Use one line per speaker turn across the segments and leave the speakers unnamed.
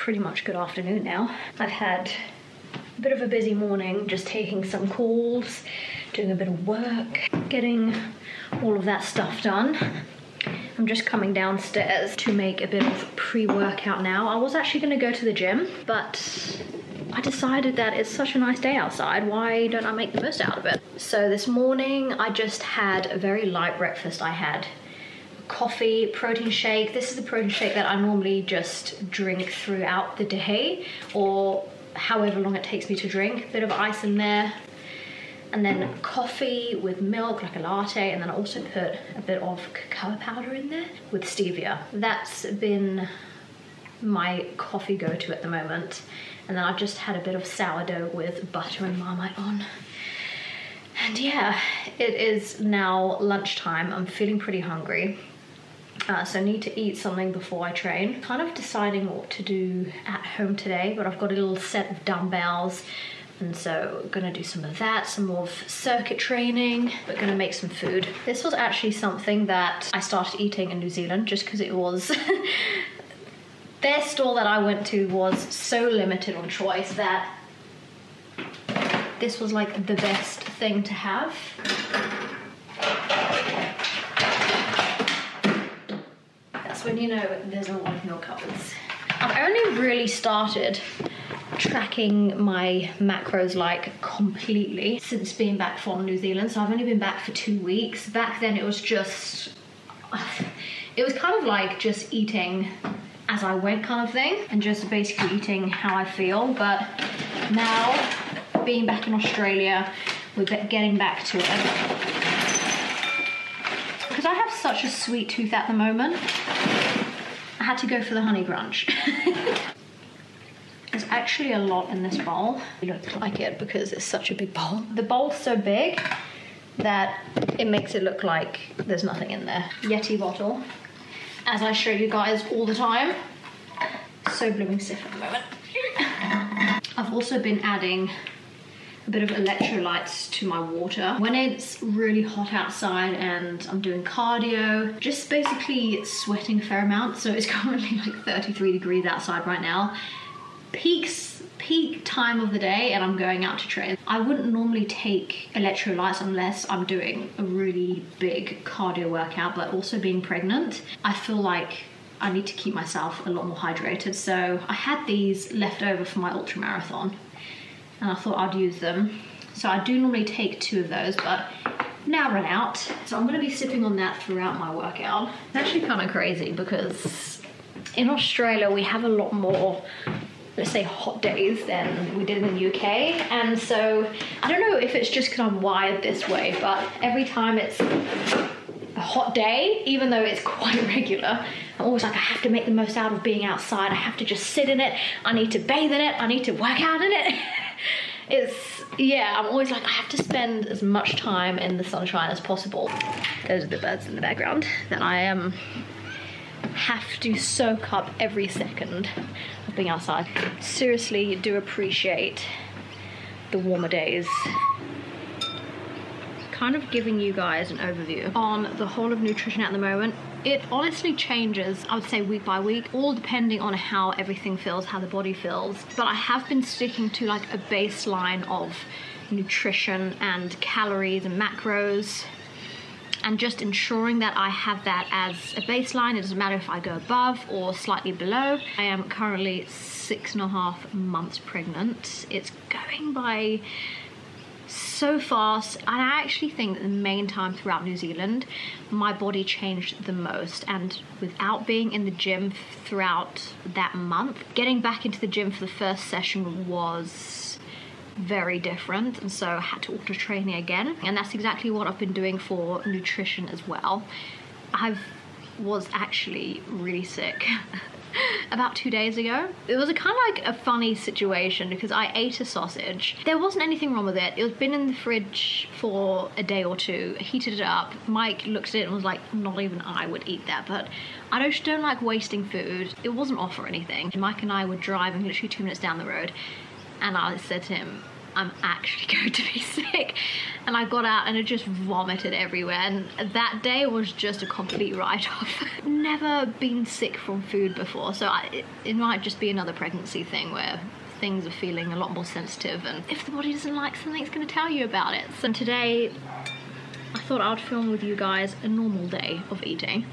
pretty much good afternoon now. I've had a bit of a busy morning, just taking some calls, doing a bit of work, getting all of that stuff done. I'm just coming downstairs to make a bit of pre-workout now. I was actually going to go to the gym, but I decided that it's such a nice day outside, why don't I make the most out of it? So this morning I just had a very light breakfast. I had coffee, protein shake. This is the protein shake that I normally just drink throughout the day, or however long it takes me to drink. A bit of ice in there, and then coffee with milk, like a latte, and then I also put a bit of cacao powder in there with stevia. That's been my coffee go-to at the moment. And then I've just had a bit of sourdough with butter and Marmite on. And yeah, it is now lunchtime. I'm feeling pretty hungry. So I need to eat something before I train. Kind of deciding what to do at home today, but I've got a little set of dumbbells, and so I'm gonna do some of that, some more circuit training, but gonna make some food. This was actually something that I started eating in New Zealand just because it was their store that I went to was so limited on choice that this was like the best thing to have. That's when you know there's a lot of meal cupboards. I've only really started tracking my macros like completely since being back from New Zealand. So I've only been back for 2 weeks. Back then it was kind of like just eating as I went kind of thing, and just basically eating how I feel. But now, being back in Australia, we're getting back to it. Because I have such a sweet tooth at the moment, I had to go for the honey crunch. There's actually a lot in this bowl. You don't like it because it's such a big bowl. The bowl's so big that it makes it look like there's nothing in there. Yeti bottle, as I show you guys all the time. So blooming stiff at the moment. I've also been adding a bit of electrolytes to my water. When it's really hot outside and I'm doing cardio, just basically sweating a fair amount. So it's currently like 33 degrees outside right now. Peak time of the day, and I'm going out to train. I wouldn't normally take electrolytes unless I'm doing a really big cardio workout, but also being pregnant, I feel like I need to keep myself a lot more hydrated. So I had these left over for my ultra marathon, and I thought I'd use them. So I do normally take 2 of those, but now run out. So I'm gonna be sipping on that throughout my workout. It's actually kind of crazy because in Australia we have a lot more, let's say, hot days than we did in the UK. And so I don't know if it's just because I'm wired this way, but every time it's a hot day, even though it's quite regular, I'm always like, I have to make the most out of being outside. I have to just sit in it. I need to bathe in it. I need to work out in it. Yeah, I'm always like, I have to spend as much time in the sunshine as possible. Those are the birds in the background that I have to soak up every second of being outside. Seriously, do appreciate the warmer days. Kind of giving you guys an overview on the whole of nutrition at the moment. It honestly changes, I would say, week by week, all depending on how everything feels, how the body feels. But I have been sticking to like a baseline of nutrition and calories and macros, and just ensuring that I have that as a baseline. It doesn't matter if I go above or slightly below. I am currently 6.5 months pregnant. It's going by so fast, and I actually think that the main time throughout New Zealand my body changed the most, and without being in the gym throughout that month, getting back into the gym for the first session was very different, and so I had to auto training again, and that's exactly what I've been doing for nutrition as well. I was actually really sick about 2 days ago. It was a kind of like a funny situation because I ate a sausage. There wasn't anything wrong with it. It was been in the fridge for a day or two. I heated it up. Mike looked at it and was like, not even I would eat that, but I just don't like wasting food. It wasn't off or anything. Mike and I were driving literally 2 minutes down the road, and I said to him, I'm actually going to be sick. And I got out and it just vomited everywhere. And that day was just a complete write-off. Never been sick from food before, so it might just be another pregnancy thing where things are feeling a lot more sensitive, and if the body doesn't like something, it's going to tell you about it. So today, I thought I would film with you guys a normal day of eating.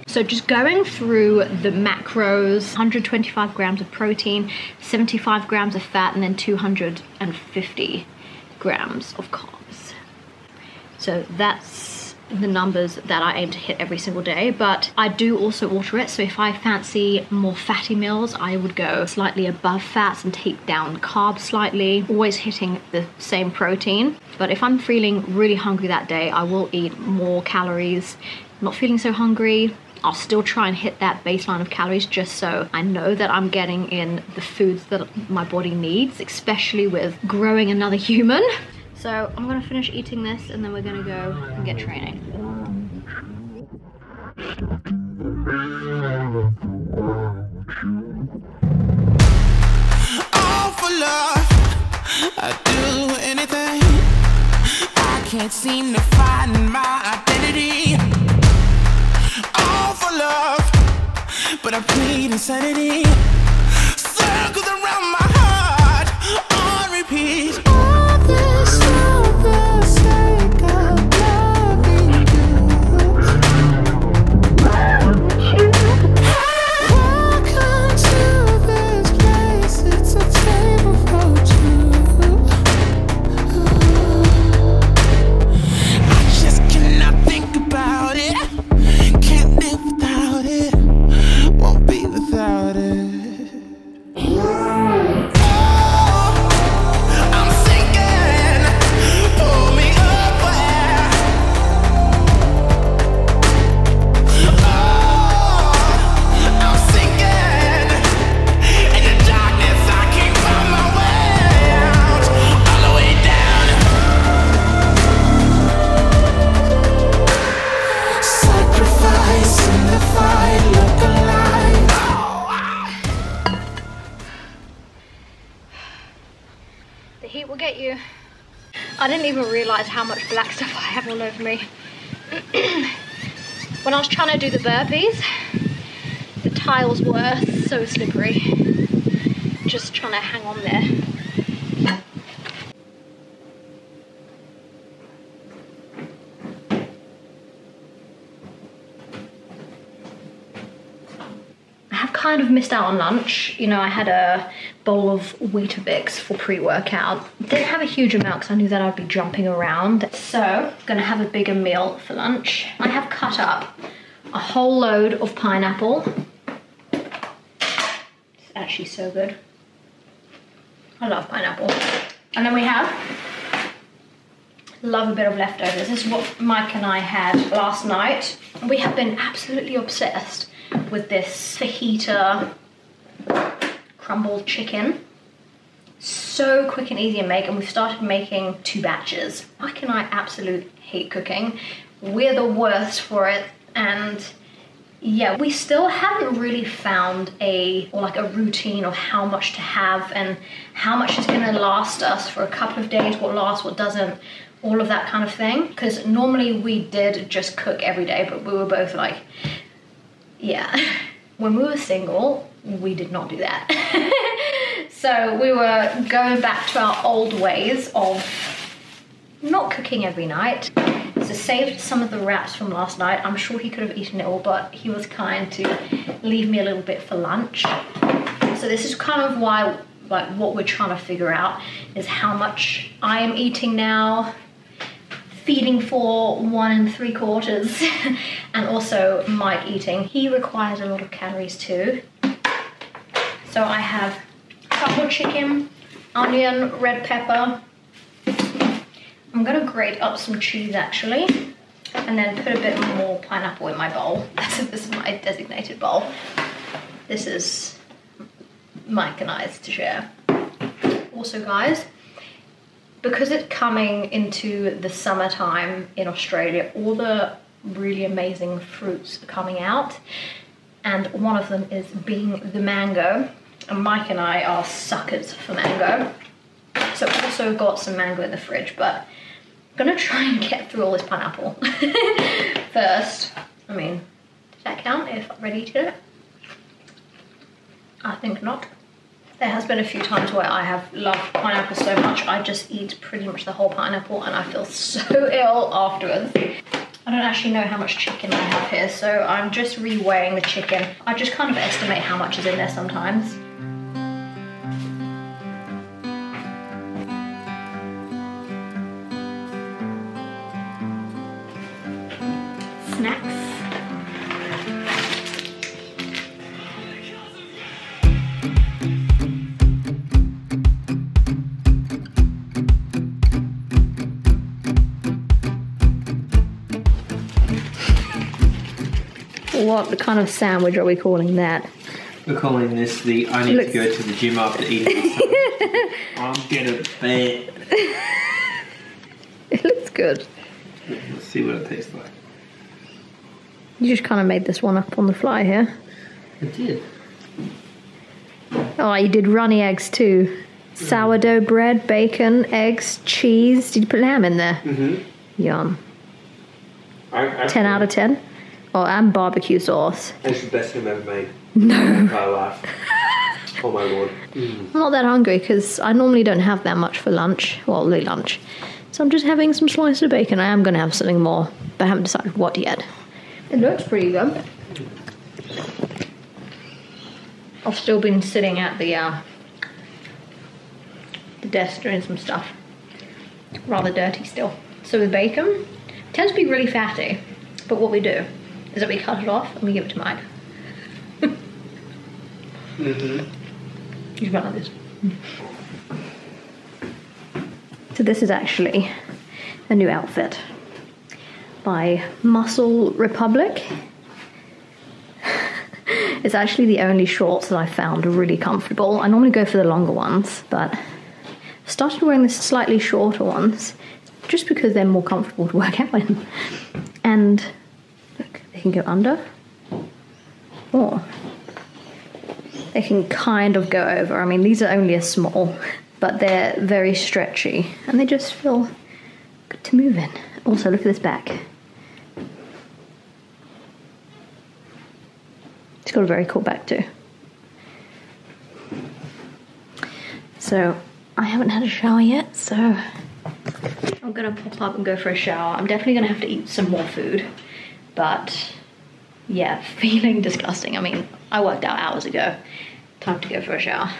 So just going through the macros: 125 grams of protein, 75 grams of fat, and then 250 grams of carbs. So that's the numbers that I aim to hit every single day, but I do also alter it. So if I fancy more fatty meals, I would go slightly above fats and take down carbs slightly, always hitting the same protein. But if I'm feeling really hungry that day, I will eat more calories. Not feeling so hungry, I'll still try and hit that baseline of calories, just so I know that I'm getting in the foods that my body needs, especially with growing another human. So I'm gonna finish eating this and then we're gonna go and get training.
All for love, I'd do anything. I can't seem to find my identity. All for love, but I plead insanity. Circles around my heart on repeat.
I didn't even realise how much black stuff I have all over me. When I was trying to do the burpees, the tiles were so slippery. Just trying to hang on there. Kind of missed out on lunch. You know, I had a bowl of Weetabix for pre-workout. Didn't have a huge amount because I knew that I'd be jumping around. So, gonna have a bigger meal for lunch. I have cut up a whole load of pineapple. It's actually so good. I love pineapple. And then we have, love a bit of leftovers. This is what Mike and I had last night. We have been absolutely obsessed with this fajita crumbled chicken. So quick and easy to make, and we've started making 2 batches. Mike and I absolutely hate cooking. We're the worst for it, and yeah, we still haven't really found a routine of how much to have and how much is gonna last us for a couple of days, what lasts, what doesn't, all of that kind of thing. Because normally we did just cook every day, but we were both like, yeah, when we were single, we did not do that. So we were going back to our old ways of not cooking every night. So saved some of the wraps from last night. I'm sure he could have eaten it all, but he was kind to leave me a little bit for lunch. So this is kind of why, like, what we're trying to figure out is how much I am eating now, feeding for 1 3/4, and also Mike eating. He requires a lot of calories too. So I have truffle chicken, onion, red pepper. I'm gonna grate up some cheese actually, and then put a bit more pineapple in my bowl. This is my designated bowl. This is Mike and I's to share. Also guys, because it's coming into the summertime in Australia, all the really amazing fruits are coming out, and one of them is being the mango, and Mike and I are suckers for mango. So I've also got some mango in the fridge, but I'm gonna try and get through all this pineapple first. I mean, does that count if I'm ready to eat it? I think not. There has been a few times where I have loved pineapple so much I just eat pretty much the whole pineapple and I feel so ill afterwards. I don't actually know how much chicken I have here, so I'm just re-weighing the chicken. I just kind of estimate how much is in there sometimes. Snacks. What kind of sandwich are we calling that?
We're calling this the I need to go to the gym after eating sandwich. I'm gonna bet.
It looks good.
Let's see what it tastes like.
You just kind of made this one up on the fly here.
I did.
Oh, you did runny eggs too. Sourdough bread, bacon, eggs, cheese. Did you put lamb in there?
Mm-hmm.
Yum. 10 out of 10. Oh, and barbecue sauce.
It's the best thing I've ever made.
No.
In my life. Oh my lord.
I'm not that hungry because I normally don't have that much for lunch. Well, late lunch. So I'm just having some slices of bacon. I am going to have something more, but I haven't decided what yet. It looks pretty good. I've still been sitting at the desk doing some stuff. Rather dirty still. So with bacon, it tends to be really fatty. But what we do is that we cut it off and we give it to Mike.
Mm-hmm.
He's got like this. So this is actually a new outfit by Muscle Republic. It's actually the only shorts that I found really comfortable. I normally go for the longer ones, but I started wearing the slightly shorter ones just because they're more comfortable to work out in. And look, they can go under, or they can kind of go over. I mean, these are only a small, but they're very stretchy and they just feel good to move in. Also, look at this back. It's got a very cool back too. So I haven't had a shower yet, so I'm gonna pop up and go for a shower. I'm definitely gonna have to eat some more food, but yeah, feeling disgusting. I mean, I worked out hours ago. Time to go for a shower.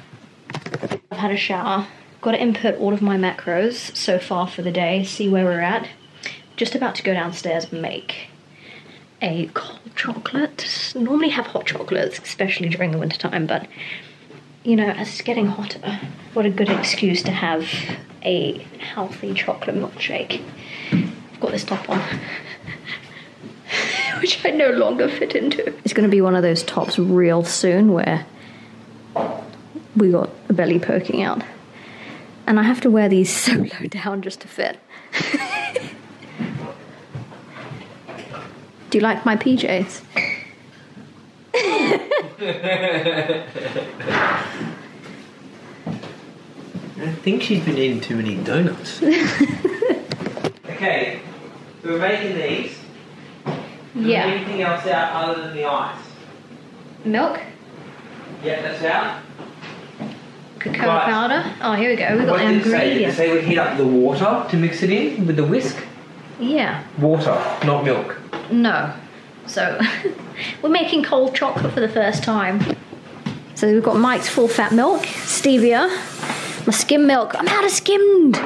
I've had a shower. Got to input all of my macros so far for the day, see where we're at. Just about to go downstairs and make a cold chocolate. Normally have hot chocolates, especially during the winter time, but you know, as it's getting hotter, what a good excuse to have a healthy chocolate milkshake. I've got this top on, which I no longer fit into. It's going to be one of those tops real soon where we got a belly poking out. And I have to wear these so low down just to fit. Do you like my PJs?
I think she's been eating too many donuts. Okay, so we're making these.
Yeah.
Anything else out other than the ice?
Milk?
Yeah, that's out.
Cacao powder? Oh, here we go. We've got the ingredients.
Did it say we heat up the water to mix it in with the whisk?
Yeah.
Water, not milk.
No. So, we're making cold chocolate for the first time. So we've got Mike's full fat milk, stevia, my skim milk. I'm out of skimmed.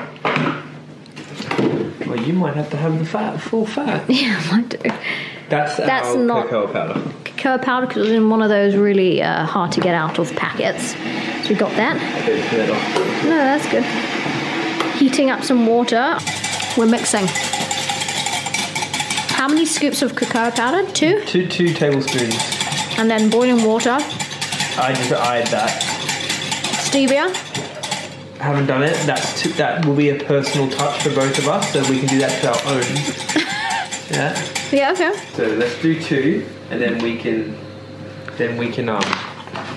Well, you might have to have the full fat.
Yeah, I might do.
That's our
not
cacao powder.
Cacao powder, because it was in one of those really hard to get out of packets. So we got that. No, that's good. Heating up some water. We're mixing. How many scoops of cacao powder? 2?
2 tablespoons.
And then boiling water.
I just add that.
Stevia.
Haven't done it. That will be a personal touch for both of us, so we can do that to our own. Yeah.
Yeah. Okay.
So let's do 2, and then we can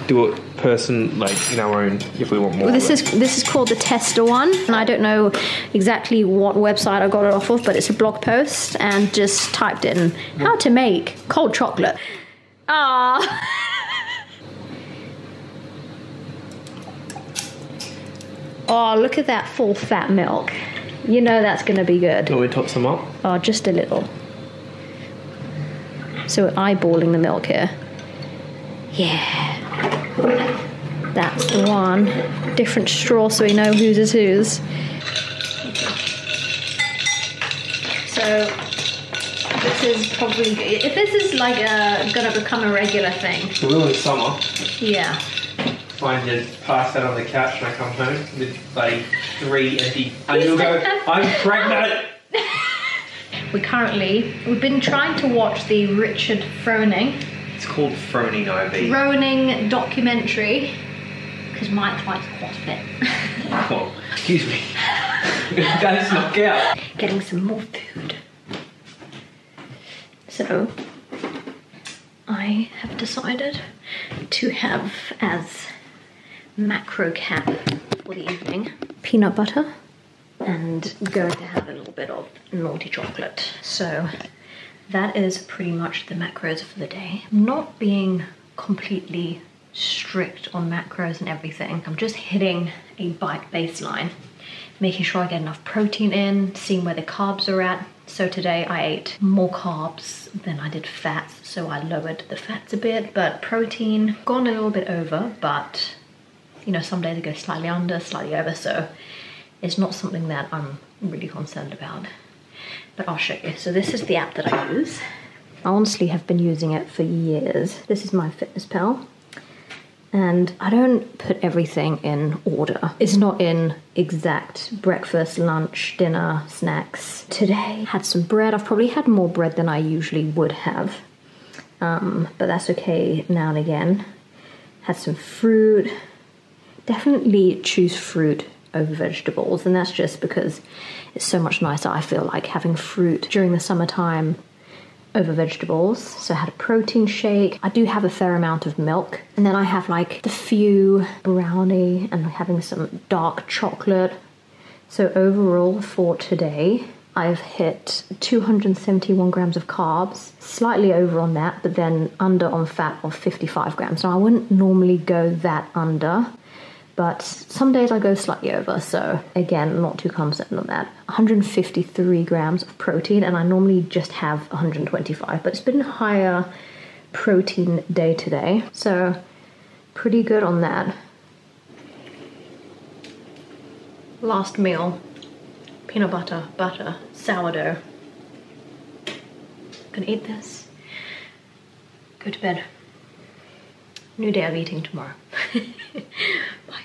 do it person, like in our own, if we want more.
Well, this is called the Tester one, and I don't know exactly what website I got it off of, but it's a blog post, and just typed in how to make cold chocolate. Ah. Oh, look at that full fat milk. You know that's going to be good.
Do you want me to top some up?
Oh, just a little. So we're eyeballing the milk here. Yeah. That's the one. Different straw so we know whose is whose. So this is probably, if this is like gonna become a regular thing.
So we're in summer.
Yeah.
Fine, just pass that on the couch when I come home with like 3 empty. And you'll go, I'm pregnant!
We've been trying to watch the Richard Froning.
It's called Froning IV.
Froning documentary. Because Mike likes CrossFit.
Oh, excuse me. That's knock out.
Getting some more food. So, I have decided to have as macro cap for the evening peanut butter, and going to have a little bit of naughty chocolate. So that is pretty much the macros for the day. Not being completely strict on macros and everything. I'm just hitting a bite baseline, making sure I get enough protein in, seeing where the carbs are at. So today I ate more carbs than I did fats, so I lowered the fats a bit, but protein gone a little bit over, but you know, some days it goes slightly under, slightly over, so it's not something that I'm really concerned about. But I'll show you. So this is the app that I use. I honestly have been using it for years. This is MyFitnessPal. And I don't put everything in order. It's not in exact breakfast, lunch, dinner, snacks. Today, had some bread. I've probably had more bread than I usually would have. But that's okay now and again. Had some fruit. Definitely choose fruit over vegetables, and that's just because it's so much nicer, I feel like, having fruit during the summertime over vegetables. So I had a protein shake. I do have a fair amount of milk, and then I have like the few brownie and having some dark chocolate. So overall for today, I've hit 271 grams of carbs, slightly over on that, but then under on fat of 55 grams. So I wouldn't normally go that under, but some days I go slightly over, so again, not too concerned on that. 153 grams of protein, and I normally just have 125, but it's been a higher protein day today, so pretty good on that. Last meal, peanut butter, sourdough. Gonna eat this, go to bed. New day of eating tomorrow. Bye.